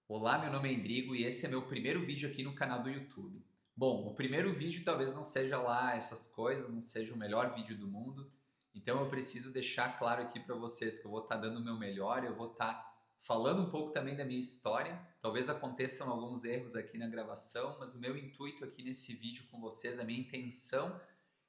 Olá, meu nome é Endrigo e esse é meu primeiro vídeo aqui no canal do YouTube. Bom, o primeiro vídeo talvez não seja lá essas coisas, não seja o melhor vídeo do mundo, então eu preciso deixar claro aqui para vocês que eu vou estar dando o meu melhor, eu vou estar falando um pouco também da minha história. Talvez aconteçam alguns erros aqui na gravação, mas o meu intuito aqui nesse vídeo com vocês, a minha intenção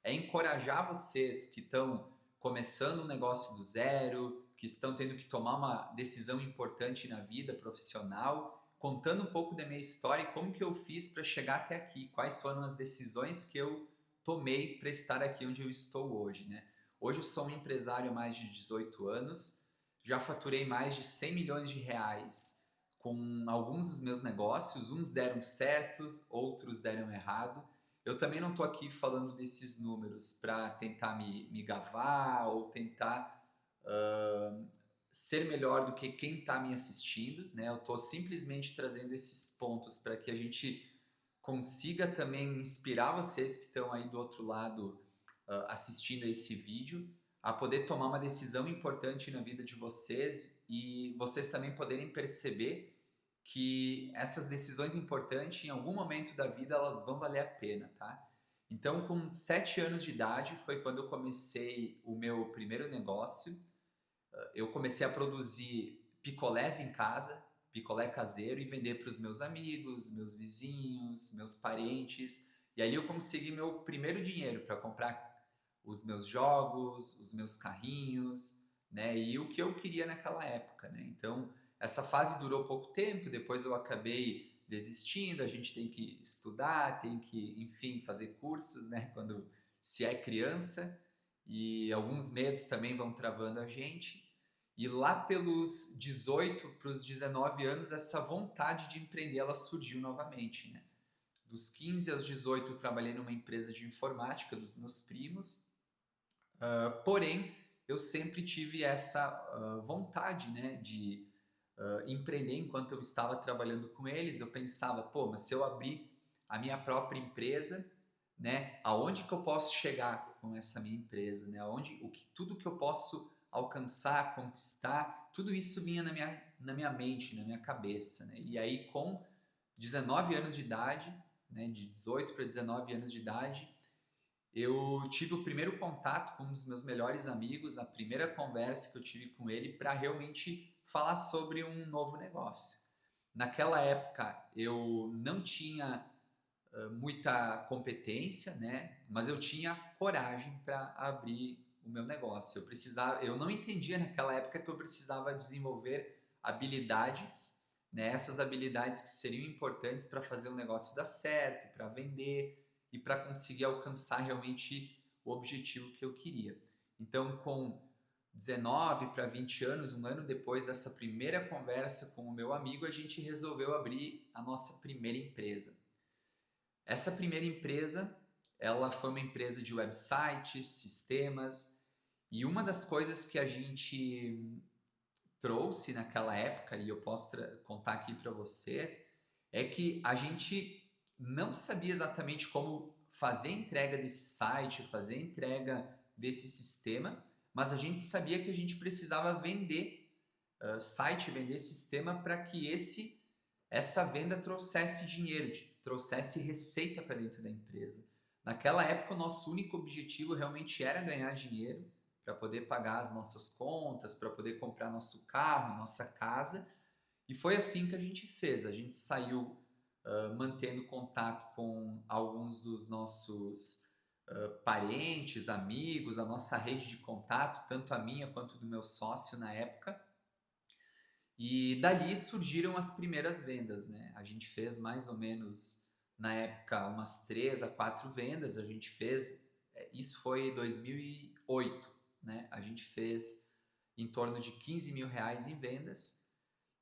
é encorajar vocês que estão começando um negócio do zero, que estão tendo que tomar uma decisão importante na vida profissional, contando um pouco da minha história e como que eu fiz para chegar até aqui, quais foram as decisões que eu tomei para estar aqui onde eu estou hoje, né? Hoje eu sou um empresário há mais de 18 anos, já faturei mais de 100 milhões de reais com alguns dos meus negócios, uns deram certos, outros deram errado. Eu também não estou aqui falando desses números para tentar me gabar ou tentar uh, ser melhor do que quem está me assistindo, né? Eu estou simplesmente trazendo esses pontos para que a gente consiga também inspirar vocês que estão aí do outro lado assistindo a esse vídeo a poder tomar uma decisão importante na vida de vocês e vocês também poderem perceber que essas decisões importantes em algum momento da vida elas vão valer a pena, tá? Então, com 7 anos de idade foi quando eu comecei o meu primeiro negócio. Eu comecei a produzir picolés em casa, picolé caseiro, e vender para os meus amigos, meus vizinhos, meus parentes. E ali eu consegui meu primeiro dinheiro para comprar os meus jogos, os meus carrinhos, né? E o que eu queria naquela época, né? Então, essa fase durou pouco tempo, depois eu acabei desistindo, a gente tem que estudar, tem que, enfim, fazer cursos, né? Quando se é criança, e alguns medos também vão travando a gente. E lá pelos 18 para os 19 anos, essa vontade de empreender ela surgiu novamente, né? Dos 15 aos 18, eu trabalhei numa empresa de informática dos meus primos. Porém, eu sempre tive essa vontade, né, de empreender enquanto eu estava trabalhando com eles. Eu pensava, pô, mas se eu abrir a minha própria empresa, né, aonde que eu posso chegar com essa minha empresa, né? Tudo que eu posso alcançar, conquistar, tudo isso vinha na minha mente, na minha cabeça, né? E aí com 19 anos de idade, né, de 18 para 19 anos de idade, eu tive o primeiro contato com um dos meus melhores amigos, a primeira conversa que eu tive com ele para realmente falar sobre um novo negócio. Naquela época eu não tinha muita competência, né? Mas eu tinha coragem para abrir o meu negócio. Eu não entendia naquela época que eu precisava desenvolver habilidades, né? Essas habilidades que seriam importantes para fazer o negócio dar certo, para vender e para conseguir alcançar realmente o objetivo que eu queria. Então, com 19 para 20 anos, um ano depois dessa primeira conversa com o meu amigo, a gente resolveu abrir a nossa primeira empresa. Essa primeira empresa, ela foi uma empresa de websites, sistemas, e uma das coisas que a gente trouxe naquela época, e eu posso contar aqui para vocês, é que a gente não sabia exatamente como fazer a entrega desse site, fazer a entrega desse sistema, mas a gente sabia que a gente precisava vender site, vender sistema para que essa venda trouxesse dinheiro, trouxesse receita para dentro da empresa. Naquela época, o nosso único objetivo realmente era ganhar dinheiro para poder pagar as nossas contas, para poder comprar nosso carro, nossa casa. E foi assim que a gente fez. A gente saiu mantendo contato com alguns dos nossos parentes, amigos, a nossa rede de contato, tanto a minha quanto do meu sócio na época. E dali surgiram as primeiras vendas, né? A gente fez mais ou menos, na época, umas 3 a 4 vendas. A gente fez, isso foi em 2008, né? A gente fez em torno de 15 mil reais em vendas.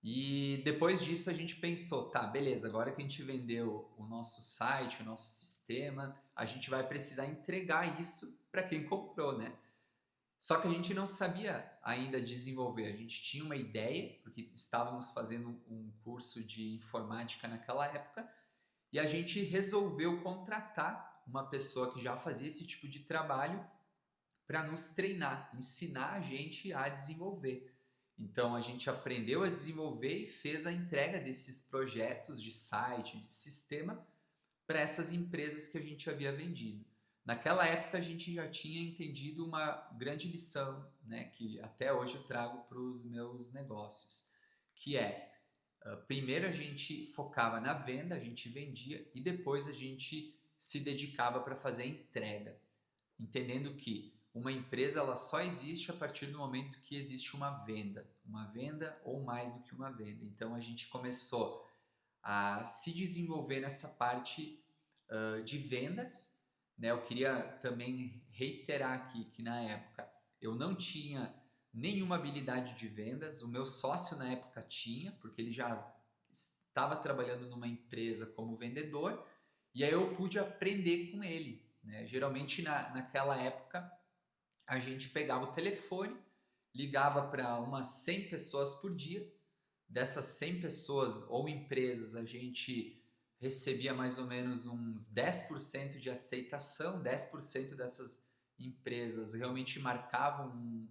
E depois disso a gente pensou, tá, beleza, agora que a gente vendeu o nosso site, o nosso sistema, a gente vai precisar entregar isso para quem comprou, né? Só que a gente não sabia ainda desenvolver. A gente tinha uma ideia, porque estávamos fazendo um curso de informática naquela época, e a gente resolveu contratar uma pessoa que já fazia esse tipo de trabalho para nos treinar, ensinar a gente a desenvolver. Então a gente aprendeu a desenvolver e fez a entrega desses projetos de site, de sistema para essas empresas que a gente havia vendido. Naquela época a gente já tinha entendido uma grande lição, né, que até hoje eu trago para os meus negócios, que é, primeiro a gente focava na venda, a gente vendia e depois a gente se dedicava para fazer a entrega, entendendo que uma empresa ela só existe a partir do momento que existe uma venda ou mais do que uma venda. Então a gente começou a se desenvolver nessa parte de vendas, né? Eu queria também reiterar aqui que na época eu não tinha nenhuma habilidade de vendas, o meu sócio na época tinha, porque ele já estava trabalhando numa empresa como vendedor, e aí eu pude aprender com ele, né? Geralmente naquela época a gente pegava o telefone, ligava para umas 100 pessoas por dia. Dessas 100 pessoas ou empresas, a gente recebia mais ou menos uns 10% de aceitação. 10% dessas empresas realmente marcavam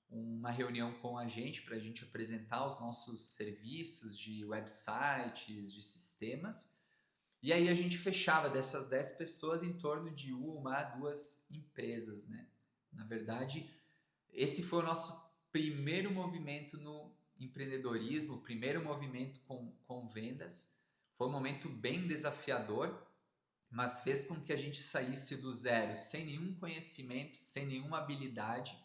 uma reunião com a gente para a gente apresentar os nossos serviços de websites, de sistemas. E aí a gente fechava dessas 10 pessoas em torno de uma a duas empresas, né? Na verdade, esse foi o nosso primeiro movimento no empreendedorismo, o primeiro movimento com vendas. Foi um momento bem desafiador, mas fez com que a gente saísse do zero, sem nenhum conhecimento, sem nenhuma habilidade,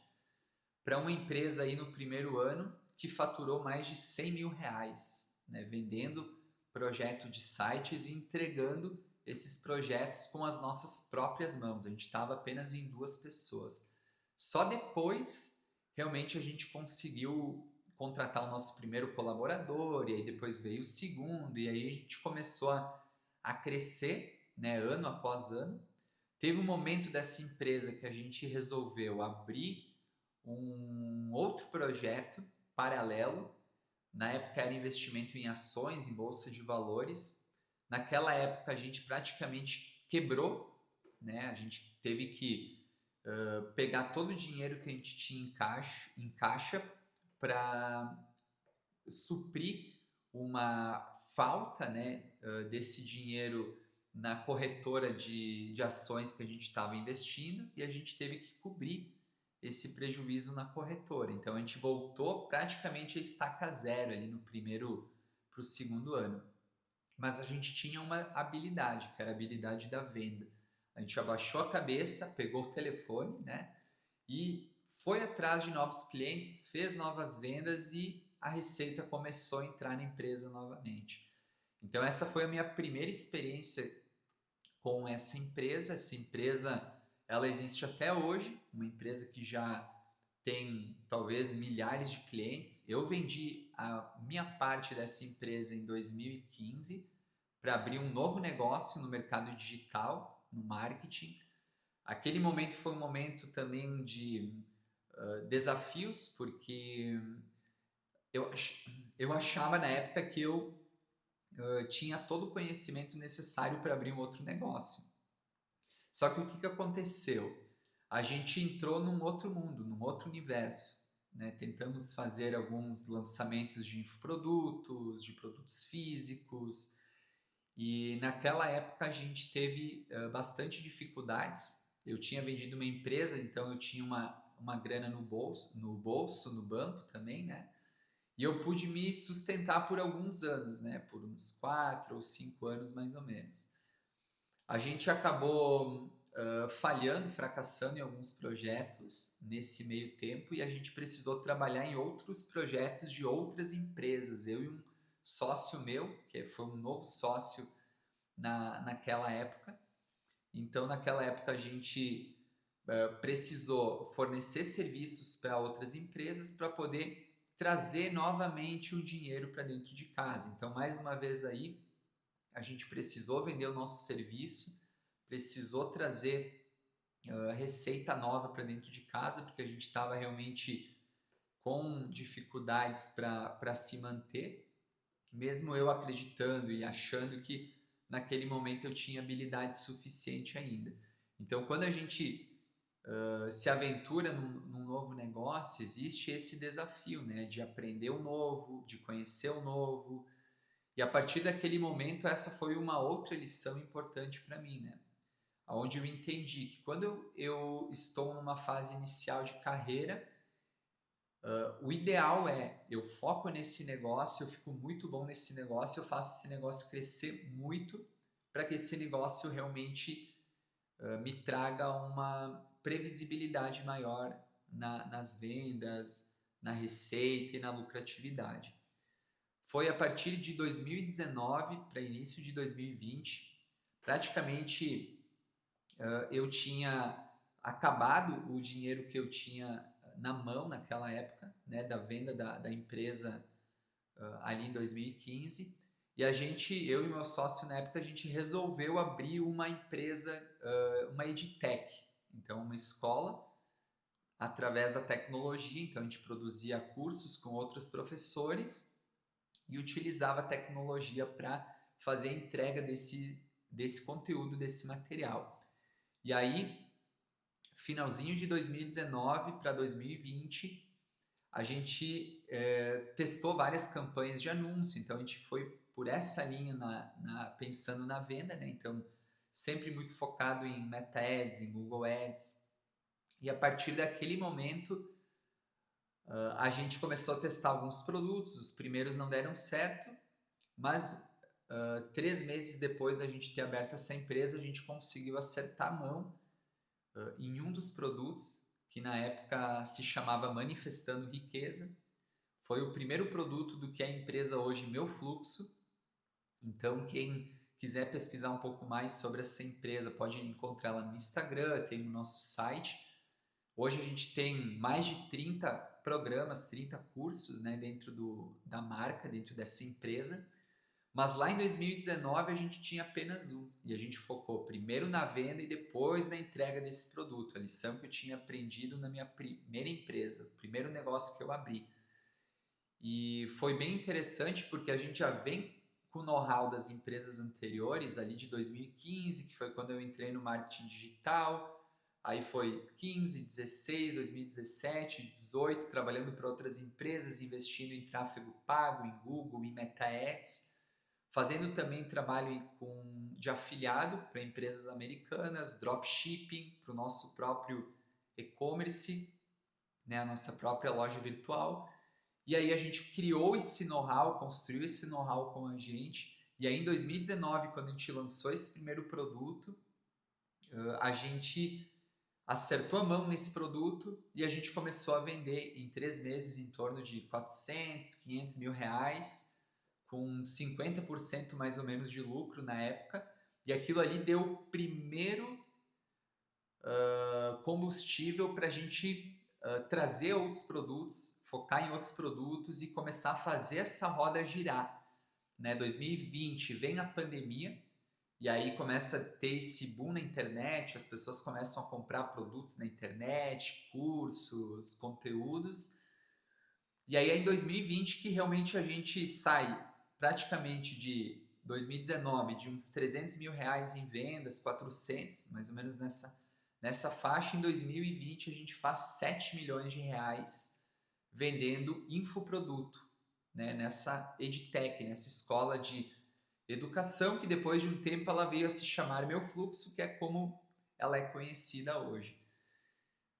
para uma empresa aí no primeiro ano que faturou mais de 100 mil reais, né, vendendo projeto de sites e entregando esses projetos com as nossas próprias mãos. A gente estava apenas em duas pessoas. Só depois, realmente, a gente conseguiu contratar o nosso primeiro colaborador, e aí depois veio o segundo, e aí a gente começou a crescer, né, ano após ano. Teve um momento dessa empresa que a gente resolveu abrir um outro projeto paralelo. Na época era investimento em ações, em bolsa de valores. Naquela época a gente praticamente quebrou, né? A gente teve que pegar todo o dinheiro que a gente tinha em caixa para suprir uma falta, né, desse dinheiro na corretora de ações que a gente estava investindo, e a gente teve que cobrir esse prejuízo na corretora. Então a gente voltou praticamente a estaca zero ali no primeiro para o segundo ano. Mas a gente tinha uma habilidade, que era a habilidade da venda. A gente abaixou a cabeça, pegou o telefone, né? E foi atrás de novos clientes, fez novas vendas e a receita começou a entrar na empresa novamente. Então essa foi a minha primeira experiência com essa empresa. Essa empresa, ela existe até hoje, uma empresa que já tem talvez milhares de clientes. Eu vendi a minha parte dessa empresa em 2015 para abrir um novo negócio no mercado digital, no marketing. Aquele momento foi um momento também de desafios, porque eu, eu achava na época que eu tinha todo o conhecimento necessário para abrir um outro negócio. Só que o que aconteceu? A gente entrou num outro mundo, num outro universo. Né? Tentamos fazer alguns lançamentos de infoprodutos, de produtos físicos, e naquela época a gente teve bastante dificuldades. Eu tinha vendido uma empresa, então eu tinha uma grana no banco também, né? E eu pude me sustentar por alguns anos, né? Por uns 4 ou 5 anos mais ou menos. A gente acabou falhando, fracassando em alguns projetos nesse meio tempo, e a gente precisou trabalhar em outros projetos de outras empresas. Eu e um sócio meu, que foi um novo sócio naquela época. Então, naquela época, a gente precisou fornecer serviços para outras empresas para poder trazer novamente o dinheiro para dentro de casa. Então, mais uma vez aí, a gente precisou vender o nosso serviço, precisou trazer receita nova para dentro de casa, porque a gente estava realmente com dificuldades para se manter, mesmo eu acreditando e achando que naquele momento eu tinha habilidade suficiente ainda. Então, quando a gente se aventura num novo negócio, existe esse desafio, né, de aprender o novo, de conhecer o novo. E a partir daquele momento, essa foi uma outra lição importante para mim, né? Onde eu entendi que quando eu estou numa fase inicial de carreira, o ideal é eu foco nesse negócio, eu fico muito bom nesse negócio, eu faço esse negócio crescer muito para que esse negócio realmente me traga uma previsibilidade maior nas vendas, na receita e na lucratividade. Foi a partir de 2019 para início de 2020, praticamente eu tinha acabado o dinheiro que eu tinha na mão naquela época, né, da venda da empresa ali em 2015. E a gente, eu e meu sócio na época, a gente resolveu abrir uma empresa, uma edtech, então uma escola através da tecnologia. Então a gente produzia cursos com outros professores e utilizava a tecnologia para fazer a entrega desse conteúdo, desse material. E aí, finalzinho de 2019 para 2020, a gente testou várias campanhas de anúncio, então a gente foi por essa linha pensando na venda, né? Então sempre muito focado em Meta Ads, em Google Ads. E a partir daquele momento a gente começou a testar alguns produtos, os primeiros não deram certo, mas 3 meses depois da gente ter aberto essa empresa, a gente conseguiu acertar a mão em um dos produtos, que na época se chamava Manifestando Riqueza. Foi o primeiro produto do que é a empresa hoje, Meu Fluxo. Então, quem quiser pesquisar um pouco mais sobre essa empresa, pode encontrá-la no Instagram, tem no nosso site. Hoje a gente tem mais de 30 programas, 30 cursos, né, dentro da marca, dentro dessa empresa. Mas lá em 2019 a gente tinha apenas um e a gente focou primeiro na venda e depois na entrega desse produto. A lição que eu tinha aprendido na minha primeira empresa, o primeiro negócio que eu abri. E foi bem interessante porque a gente já vem com o know-how das empresas anteriores, ali de 2015, que foi quando eu entrei no marketing digital. Aí foi 15, 16, 2017, 18, trabalhando para outras empresas, investindo em tráfego pago, em Google, em Meta Ads, fazendo também trabalho de afiliado para empresas americanas, dropshipping para o nosso próprio e-commerce, né, a nossa própria loja virtual. E aí a gente criou esse know-how, construiu esse know-how com a gente. E aí em 2019, quando a gente lançou esse primeiro produto, a gente acertou a mão nesse produto e a gente começou a vender em 3 meses em torno de 400, 500 mil reais, com 50% mais ou menos de lucro na época. E aquilo ali deu o primeiro combustível para a gente trazer outros produtos, focar em outros produtos e começar a fazer essa roda girar. Né? 2020 vem a pandemia e aí começa a ter esse boom na internet, as pessoas começam a comprar produtos na internet, cursos, conteúdos. E aí é em 2020 que realmente a gente sai praticamente de 2019 de uns 300 mil reais em vendas, 400, mais ou menos nessa faixa. Em 2020 a gente faz 7 milhões de reais vendendo infoproduto, né? Nessa edtech, nessa escola de educação que depois de um tempo ela veio a se chamar Meu Fluxo, que é como ela é conhecida hoje.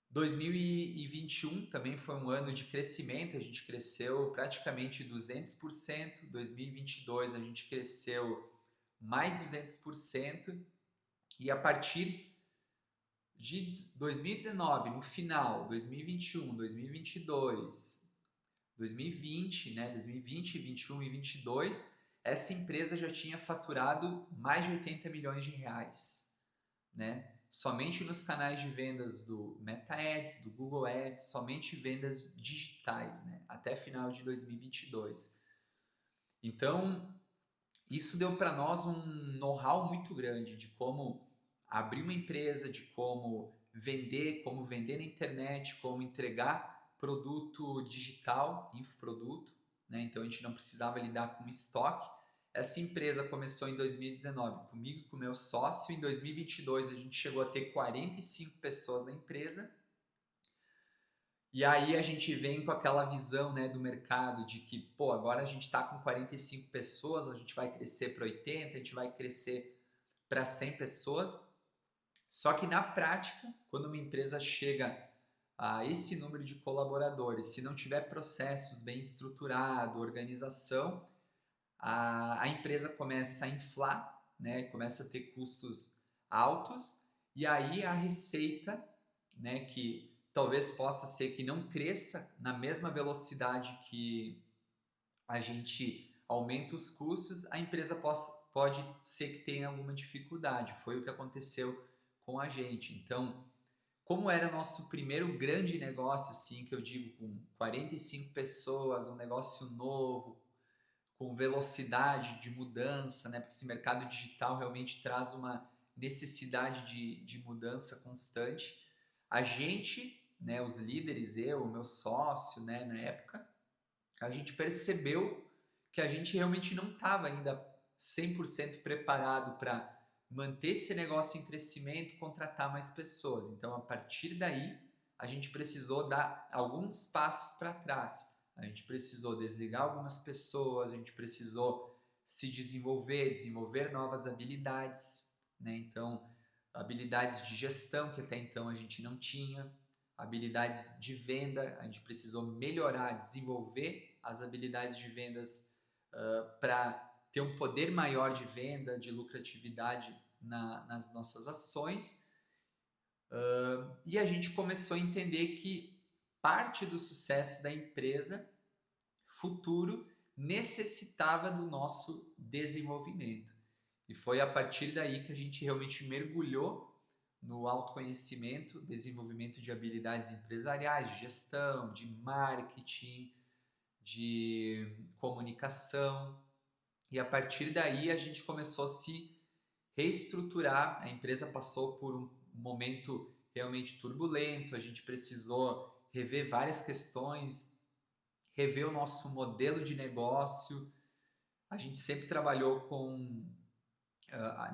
2021 também foi um ano de crescimento, a gente cresceu praticamente 200%, 2022 a gente cresceu mais 200%, e a partir de 2019, no final, 2021, 2022, 2020, né, 2020, 21 e 22, essa empresa já tinha faturado mais de 80 milhões de reais, né? Somente nos canais de vendas do Meta Ads, do Google Ads, somente vendas digitais, né? Até final de 2022. Então, isso deu para nós um know-how muito grande de como abrir uma empresa, de como vender na internet, como entregar produto digital, infoproduto, né? Então a gente não precisava lidar com estoque, essa empresa começou em 2019 comigo e com o meu sócio. Em 2022 a gente chegou a ter 45 pessoas na empresa. E aí a gente vem com aquela visão, né, do mercado de que, pô, agora a gente está com 45 pessoas, a gente vai crescer para 80, a gente vai crescer para 100 pessoas. Só que na prática, quando uma empresa chega a esse número de colaboradores, se não tiver processos bem estruturados, organização, a empresa começa a inflar, né, começa a ter custos altos, e aí a receita, né, que talvez possa ser que não cresça na mesma velocidade que a gente aumenta os custos, a empresa pode ser que tenha alguma dificuldade. Foi o que aconteceu com a gente. Então, como era nosso primeiro grande negócio, assim, que eu digo, com 45 pessoas, um negócio novo, com velocidade de mudança, né? Porque esse mercado digital realmente traz uma necessidade de mudança constante. A gente, né, os líderes, eu, o meu sócio, né, na época, a gente percebeu que a gente realmente não estava ainda 100% preparado para manter esse negócio em crescimento, contratar mais pessoas. Então, a partir daí, a gente precisou dar alguns passos para trás. A gente precisou desligar algumas pessoas, a gente precisou se desenvolver novas habilidades, né? Então, habilidades de gestão que até então a gente não tinha, habilidades de venda, a gente precisou melhorar, desenvolver as habilidades de vendas para ter um poder maior de venda, de lucratividade nas nossas ações. E a gente começou a entender que parte do sucesso da empresa futuro necessitava do nosso desenvolvimento. E foi a partir daí que a gente realmente mergulhou no autoconhecimento, desenvolvimento de habilidades empresariais, de gestão, de marketing, de comunicação. E a partir daí a gente começou a se reestruturar. A empresa passou por um momento realmente turbulento, a gente precisou rever várias questões, rever o nosso modelo de negócio. A gente sempre trabalhou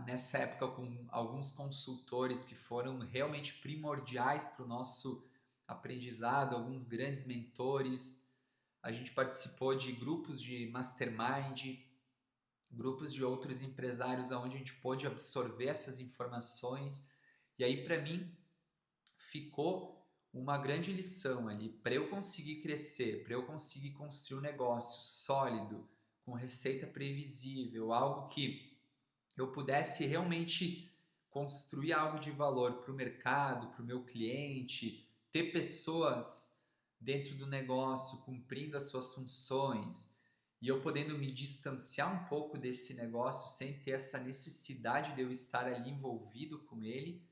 nessa época com alguns consultores que foram realmente primordiais para o nosso aprendizado, alguns grandes mentores. A gente participou de grupos de mastermind, grupos de outros empresários onde a gente pôde absorver essas informações. E aí, para mim, ficou uma grande lição ali. Para eu conseguir crescer, para eu conseguir construir um negócio sólido, com receita previsível, algo que eu pudesse realmente construir algo de valor para o mercado, para o meu cliente, ter pessoas dentro do negócio cumprindo as suas funções e eu podendo me distanciar um pouco desse negócio sem ter essa necessidade de eu estar ali envolvido com ele,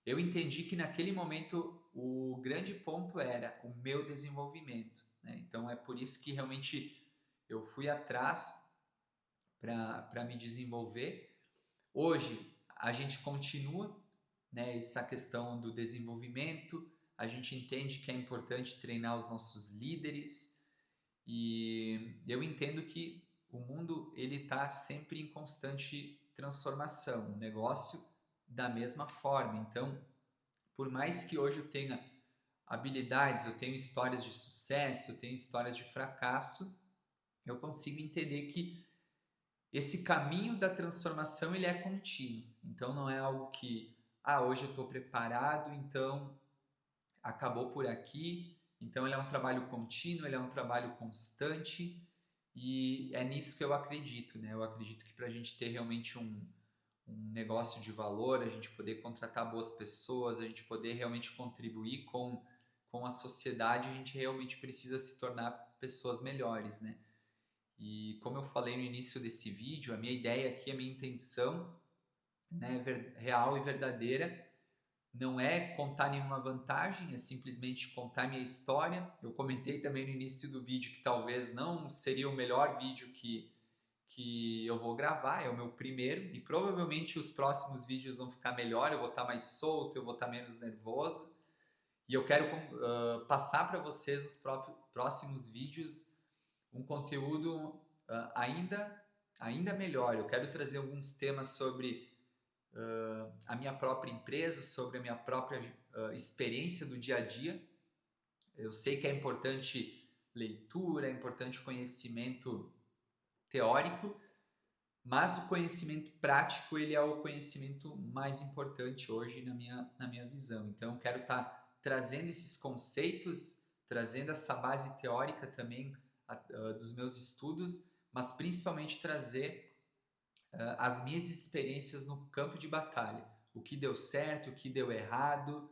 eu entendi que naquele momento o grande ponto era o meu desenvolvimento, né? Então é por isso que realmente eu fui atrás para me desenvolver. Hoje a gente continua, né, essa questão do desenvolvimento, a gente entende que é importante treinar os nossos líderes e eu entendo que o mundo ele está sempre em constante transformação, o negócio da mesma forma. Então, por mais que hoje eu tenha habilidades, eu tenho histórias de sucesso, eu tenho histórias de fracasso, eu consigo entender que esse caminho da transformação ele é contínuo. Então não é algo que, hoje eu estou preparado, então acabou por aqui. Então ele é um trabalho contínuo, ele é um trabalho constante e é nisso que eu acredito, né? Eu acredito que para a gente ter realmente um negócio de valor, a gente poder contratar boas pessoas, a gente poder realmente contribuir com a sociedade, a gente realmente precisa se tornar pessoas melhores, né? E como eu falei no início desse vídeo, a minha ideia aqui, a minha intenção, né, real e verdadeira, não é contar nenhuma vantagem, é simplesmente contar minha história. Eu comentei também no início do vídeo que talvez não seria o melhor vídeo que eu vou gravar, é o meu primeiro, e provavelmente os próximos vídeos vão ficar melhor, eu vou estar mais solto, eu vou estar menos nervoso, e eu quero passar para vocês os próximos vídeos um conteúdo ainda ainda melhor. Eu quero trazer alguns temas sobre a minha própria empresa, sobre a minha própria experiência do dia a dia. Eu sei que é importante leitura, é importante conhecimento teórico, mas o conhecimento prático ele é o conhecimento mais importante hoje na minha visão. Então, eu quero estar trazendo esses conceitos, trazendo essa base teórica também dos meus estudos, mas principalmente trazer as minhas experiências no campo de batalha. O que deu certo, o que deu errado.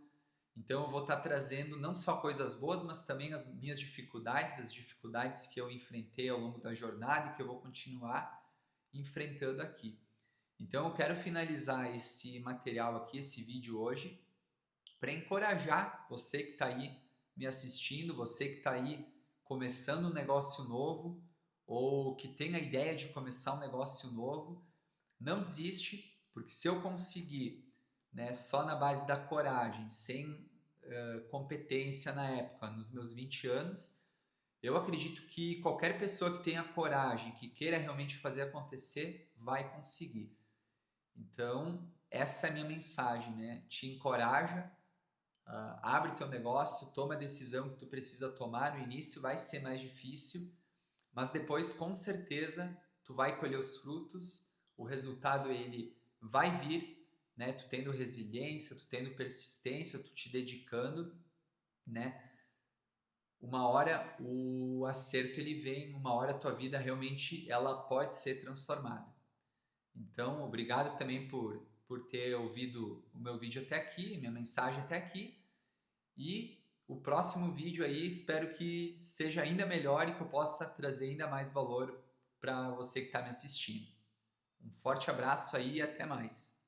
Então, eu vou estar trazendo não só coisas boas, mas também as minhas dificuldades, as dificuldades que eu enfrentei ao longo da jornada e que eu vou continuar enfrentando aqui. Então eu quero finalizar esse material aqui, esse vídeo hoje, para encorajar você que está aí me assistindo, você que está aí começando um negócio novo ou que tem a ideia de começar um negócio novo, não desiste, porque se eu conseguir, né, só na base da coragem, sem competência na época, nos meus 20 anos, eu acredito que qualquer pessoa que tenha coragem, que queira realmente fazer acontecer, vai conseguir. Então, essa é a minha mensagem, né? Te encoraja, abre teu negócio, toma a decisão que tu precisa tomar. No início vai ser mais difícil, mas depois, com certeza, tu vai colher os frutos, o resultado ele vai vir, né? Tu tendo resiliência, tu tendo persistência, tu te dedicando, né? Uma hora o acerto ele vem, uma hora a tua vida realmente ela pode ser transformada. Então, obrigado também por ter ouvido o meu vídeo até aqui, minha mensagem até aqui. E o próximo vídeo aí espero que seja ainda melhor e que eu possa trazer ainda mais valor para você que está me assistindo. Um forte abraço aí e até mais.